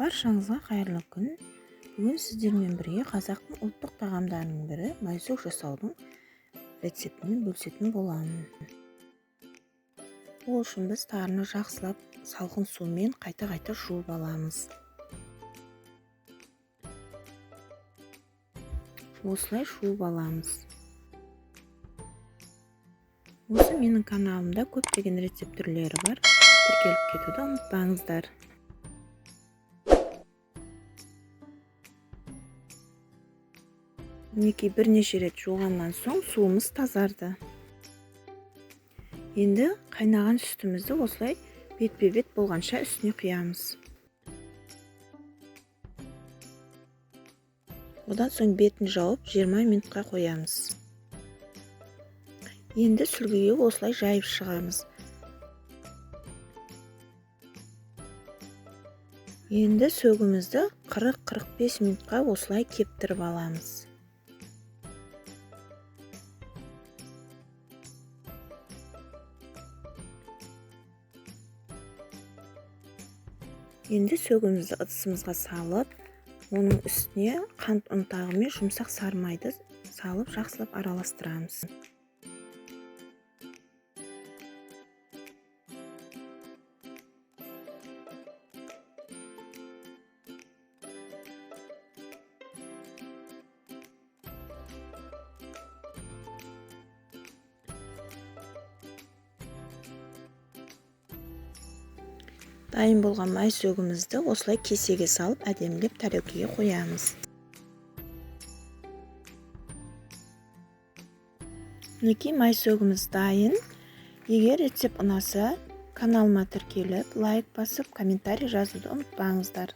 Баршаңызға қайырлы күн. Бүгін сіздермен бірге қазақтың ұлттық тағамдарының бірі майсөк жасаудың рецептімен бөлісетін боламын. Ол үшін біз тарыны жақсылап салқын сумен қайта жуып аламыз. Осылай жуып аламыз. Осы менің каналымда көптеген рецепт түрлері бар. Тіркеліп кетуді ұмытпаңыздар. Мінекей бірнеше рет жуғаннан соң суымыз тазарды. Енді қайнаған сүтімізді осылай бетпе-бет болғанша үстіне құямыз. Одан соң бетін жауып 20 минутқа қоямыз. Енді сүлгіге осылай жайып шығамыз. Енді сөгімізді 40-45 минутқа осылай кептіріп аламыз. Енді сөгімізді ыдысымызға салып, оның үстіне қант ұнтағы мен жұмсақ сары майды салып жақсылап араластырамыз. Дайын болған майсөгімізді осылай кесеге салып әдемілеп тәрелкеге қоямыз. Мінекей майсөгіміз дайын. Егер рецепт ұнаса, каналыма тіркеліп, лайк басып, комментарий жазуды ұмытпаңыздар.